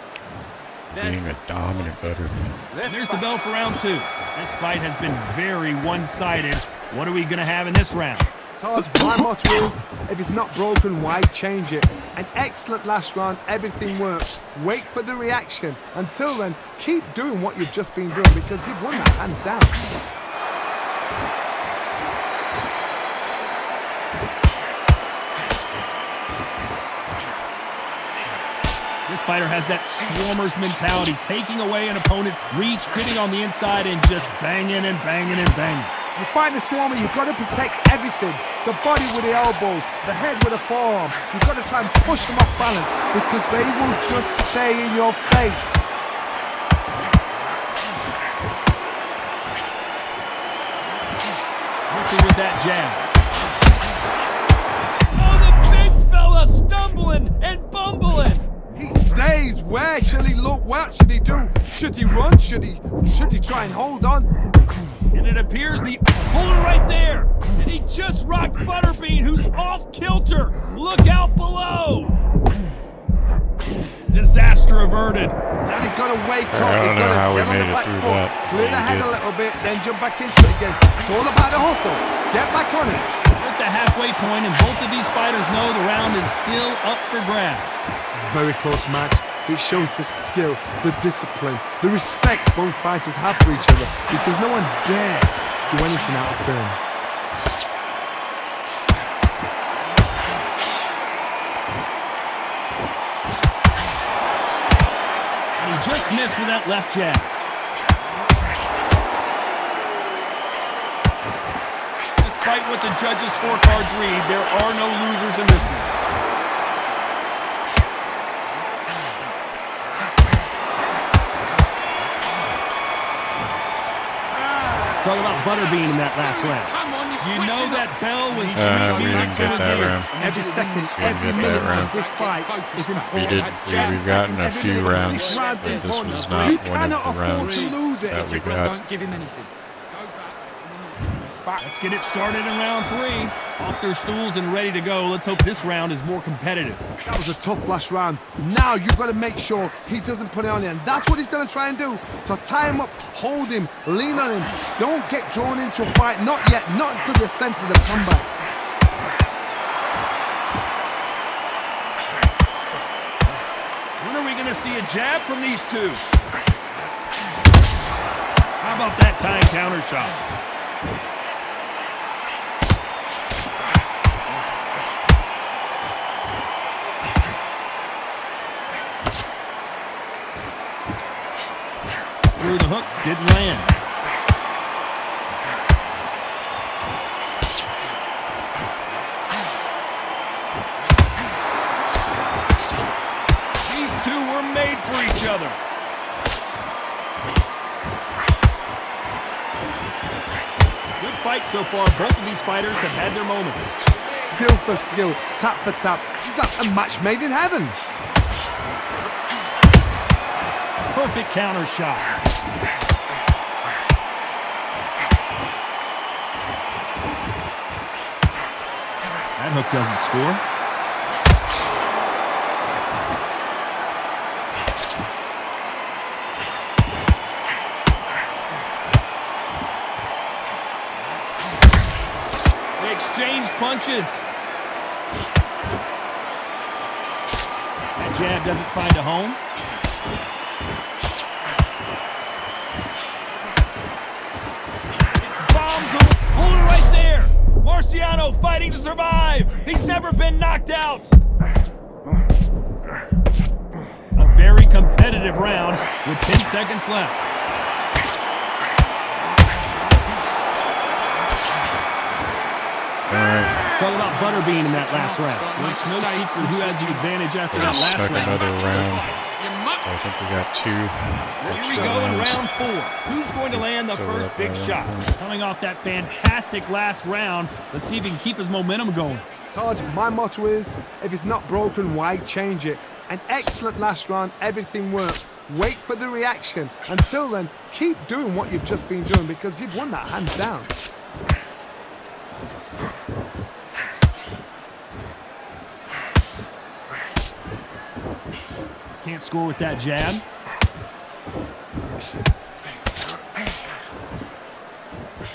Being a dominant Butterbean. And there's the bell for round two. This fight has been very one-sided. What are we going to have in this round? Todd, my motto is, if it's not broken, why change it? An excellent last round, everything works. Wait for the reaction. Until then, keep doing what you've just been doing, because you've won that hands down. This fighter has that swarmer's mentality, taking away an opponent's reach, getting on the inside, and just banging and banging and banging. You fight the Swarmer, you've got to protect everything. The body with the elbows, the head with the forearm. You've got to try and push them off balance, because they will just stay in your face. Missing with that jab. Oh, the big fella stumbling and bumbling. He's dazed. Where should he look? What should he do? Should he run? Should he try and hold on? And it appears the puller right there. And he just rocked Butterbean, who's off kilter. Look out below. Disaster averted. Now you've got to wake up. I don't You've know got how to we get on made the it back through foot, that. clear the Yeah, head you a did. little bit, then jump back into it again. It's all about the hustle. Get back on it. At the halfway point, and both of these fighters know the round is still up for grabs. Very close match. It shows the skill, the discipline, the respect both fighters have for each other, because no one dare do anything out of turn. And he just missed with that left jab. Despite what the judges' scorecards read, there are no losers in this one. Talk about Butterbean in that last round. Come on, You know that bell was we music didn't to get his that ears. round. Every second, every get that minute round. of this fight is important. We've gotten a few rounds, but this was not You one cannot of the afford rounds to lose it. that we got. Don't give him anything. Go back. Let's get it started in round three. Off their stools and ready to go. Let's hope this round is more competitive. That was a tough last round. Now you've got to make sure he doesn't put it on you, and that's what he's going to try and do. So tie him up, hold him, lean on him. Don't get drawn into a fight. Not yet. Not until your senses have come back. When are we going to see a jab from these two? How about that time counter shot? Through the hook, didn't land. These two were made for each other. Good fight so far. Both of these fighters have had their moments. Skill for skill, tap for tap. She's like a match made in heaven. Perfect counter shot. That hook doesn't score. Exchange punches. That jab doesn't find a home. It's bombs. Hold it right there. Marciano fighting to survive. He's never been knocked out. A very competitive round with 10 seconds left. Talk about Butterbean in that last round. Well, it's no secret who has the advantage after that last round. Another round. So I think we got two. Here we go in round 4. Who's going to land the first big shot? Coming off that fantastic last round, let's see if he can keep his momentum going. Todd, my motto is, if it's not broken, why change it? An excellent last round, everything works. Wait for the reaction. Until then, keep doing what you've just been doing because you've won that hands down. Can't score with that jab.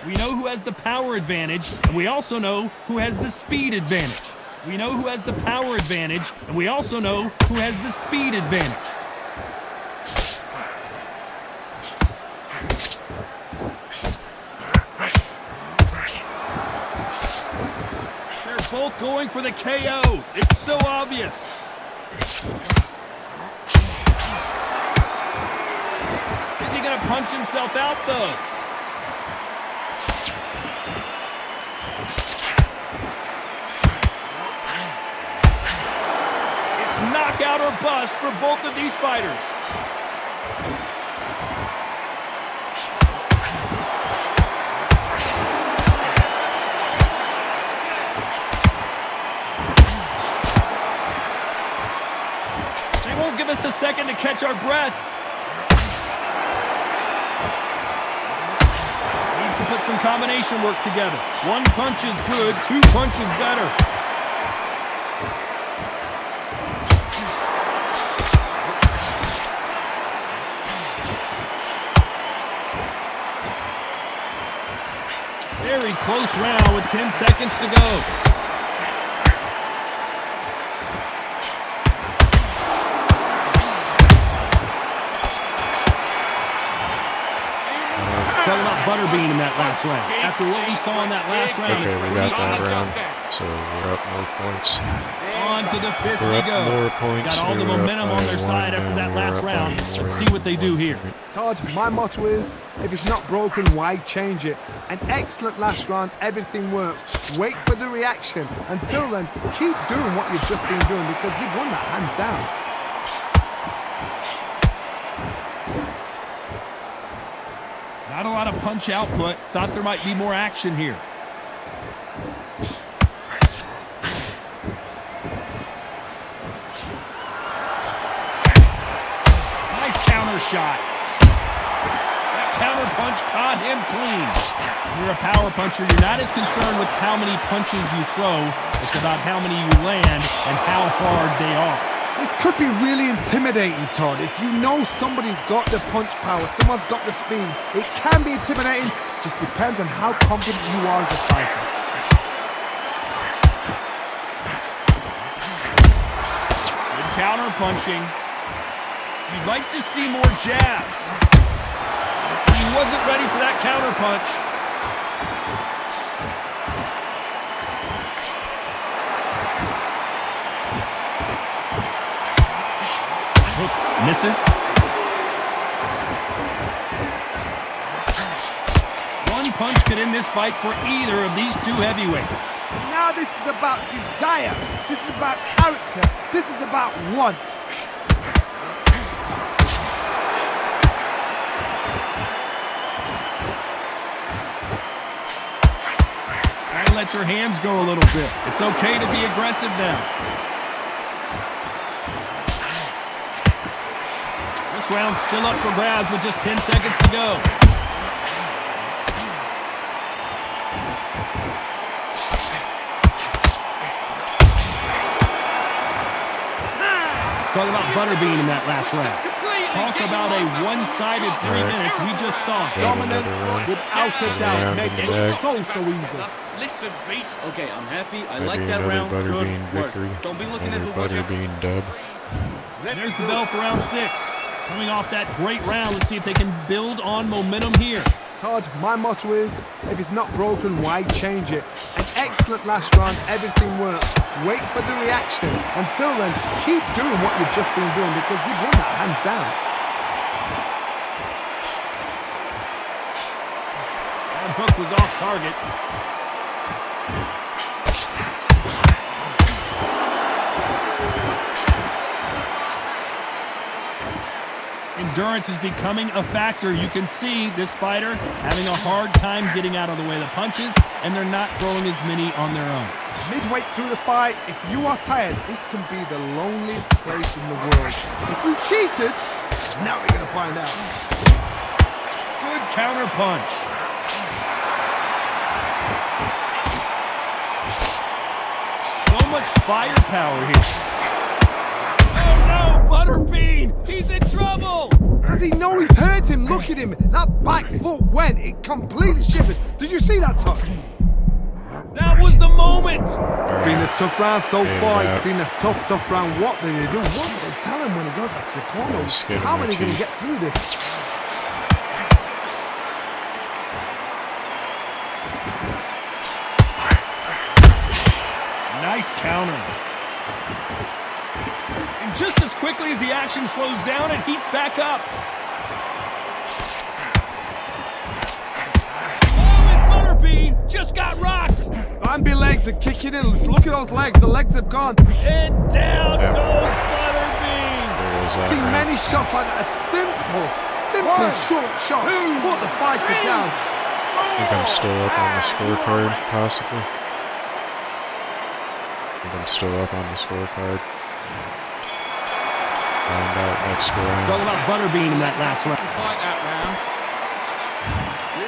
We know who has the power advantage, and we also know who has the speed advantage. We know who has the power advantage, and we also know who has the speed advantage. They're both going for the KO. It's so obvious. Is he going to punch himself out, though? It's knockout or bust for both of these fighters. They won't give us a second to catch our breath. Put some combination work together. One punch is good, 2 punches better. Very close round with 10 seconds to go. Talking about Butterbean in that last round. After what we saw in that last round, Okay, we got that round, so we're up more points. On to the 5th We're we up go. more points. Got all the momentum on their side after that last round. Let's see what they do here. Todd, my motto is, if it's not broken, why change it? An excellent last round, everything works. Wait for the reaction. Until then, keep doing what you've just been doing because you've won that hands down. Not a lot of punch output. Thought there might be more action here. Nice counter shot. That counter punch caught him clean. When you're a power puncher, you're not as concerned with how many punches you throw. It's about how many you land and how hard they are. This could be really intimidating, Todd. If you know somebody's got the punch power, someone's got the speed, it can be intimidating. Just depends on how confident you are as a fighter. Good counter punching. You'd like to see more jabs. He wasn't ready for that counter punch. Misses. One punch could end this fight for either of these two heavyweights. Now this is about desire. This is about character. This is about want. Gotta let your hands go a little bit. It's okay to be aggressive now. This round's still up for grabs with just 10 seconds to go. Let's talk about Butterbean in that last round. Talk about a one-sided 3 minutes we just saw. Dominance, without a doubt, make it look so easy. Listen, beast. Okay, I'm happy. I Maybe like that another round. Good Butterbean work. victory. Don't be looking at Another the watch out. Butterbean dub. There's the bell for round 6. Coming off that great round, let's see if they can build on momentum here. Todd, my motto is, if it's not broken, why change it? An excellent last round, everything works. Wait for the reaction. Until then, keep doing what you've just been doing because you've won that hands down. That hook was off target. Endurance is becoming a factor. You can see this fighter having a hard time getting out of the way of the punches, and they're not throwing as many on their own. Midway through the fight, if you are tired, this can be the loneliest place in the world. If you cheated, now we're going to find out. Good counter punch. So much firepower here. Oh no, Butterbean! He's in trouble! Does he know he's hurt him? Look at him. That back foot went. It completely shivered. Did you see that, Todd? That was the moment! It's been a tough round so far. It's been a tough round. What did they do? What did they tell him when he goes back to the corner? How are they going to get through this? Nice counter. And just as quickly as the action slows down, it heats back up. Oh, and Butterbean just got rocked. Bambi legs are kicking in. Let's look at those legs. The legs have gone. And down goes Butterbean. I've seen many shots like that. A simple, short shot. Put the fighter down. I think I'm still up on the scorecard, possibly. I think I'm still up on the scorecard. Find out next go It's all round. about Butterbean in that last round. Fight that round.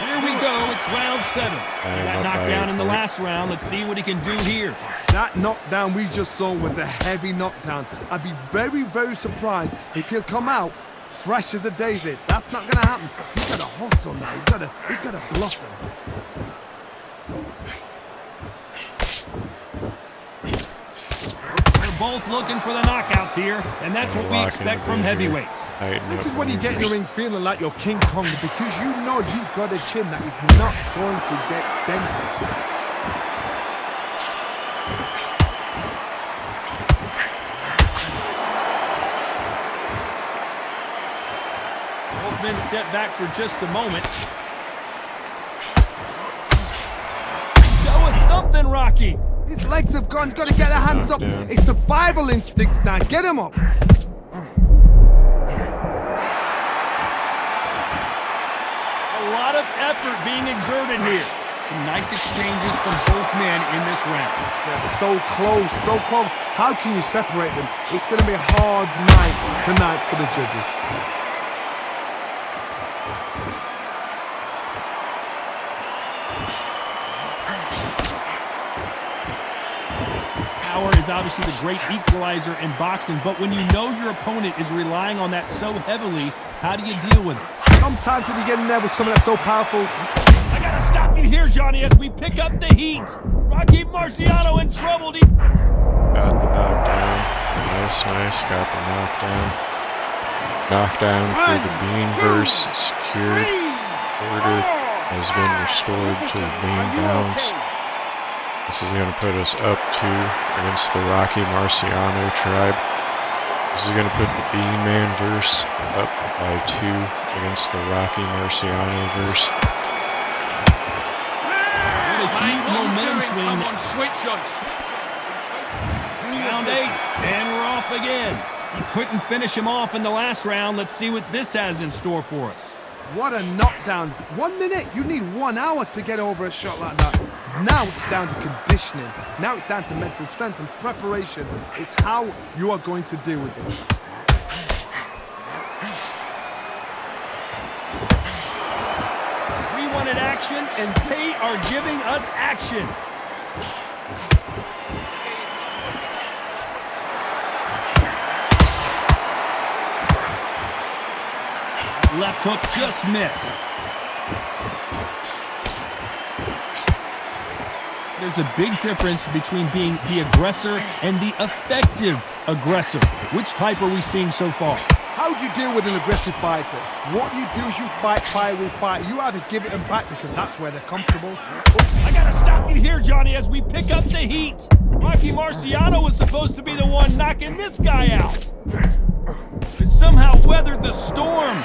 Here we go. It's round 7. He got up knocked by down 8 in the points. last round. Let's see what he can do here. That knockdown we just saw was a heavy knockdown. I'd be very surprised if he'll come out fresh as a daisy. That's not going to happen. He's got a hustle now. He's got to bluff him. They're both looking for the knockouts here, and that's what we expect from heavyweights. This is when you get in the ring feeling like you're King Kong because you know you've got a chin that is not going to get dented. Both men step back for just a moment. Show us something, Rocky. His legs have gone. He's got to get their hands up. Knockdown. His survival instincts now. Get him up. A lot of effort being exerted here. Some nice exchanges from both men in this round. They're so close, so close. How can you separate them? It's going to be a hard night tonight for the judges. Power is obviously the great equalizer in boxing, but when you know your opponent is relying on that so heavily, how do you deal with it? Sometimes when you get in there with someone that's so powerful, I gotta stop you here, Johnny, as we pick up the heat. Rocky Marciano in trouble. Got the knockdown. Nice. Got the knockdown. Knockdown for the Bean verse. Secured. Order has been restored to the Bean balance. This is going to put us up 2 against the Rocky Marciano tribe. This is going to put the Beanman verse up by 2 against the Rocky Marciano verse. What a huge momentum swing. Come on, switch on. Round 8, and we're off again. He couldn't finish him off in the last round. Let's see what this has in store for us. what a knockdown. 1 minute, you need 1 hour to get over a shot like that. Now it's down to conditioning. Now it's down to mental strength and preparation. It's how you are going to deal with it. We wanted action, and they are giving us action. Left hook just missed. There's a big difference between being the aggressor and the effective aggressor. Which type are we seeing so far? How do you deal with an aggressive fighter? What you do is you fight fire with fire. You either give it them back because that's where they're comfortable. I gotta stop you here, Johnny, as we pick up the heat. Rocky Marciano was supposed to be the one knocking this guy out. But somehow weathered the storm.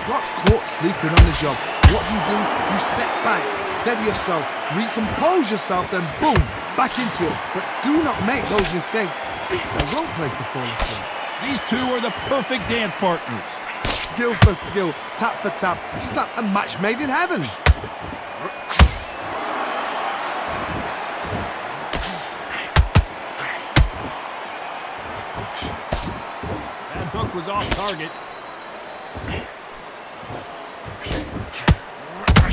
Got caught sleeping on the job. What do? You step back, steady yourself, recompose yourself, then boom, back into it. But do not make those mistakes. This is the wrong place to fall asleep. These two are the perfect dance partners. Skill for skill, tap for tap. It's just like a match made in heaven. That hook was off target.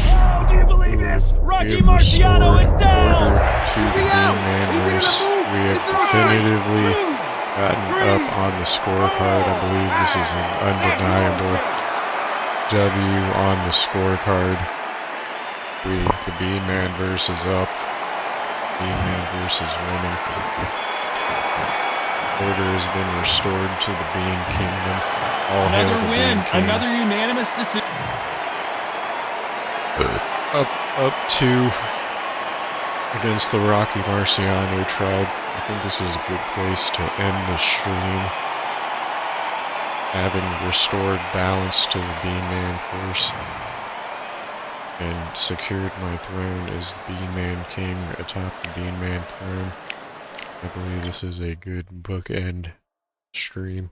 Oh, do you believe this? Rocky Marciano is down! To the Beanman verse. We have definitively gotten up on the scorecard. I believe this is an undeniable W on the scorecard. The Beanman verse is up. Beanman verse is winning. Order has been restored to the Bean Kingdom. All hail Another the win, Bean King. another unanimous decision. Up 2 against the Rocky Marciano tribe. I think this is a good place to end the stream. Having restored balance to the Beanman force and secured my throne as the Beanman King atop the Beanman throne. I believe this is a good bookend stream.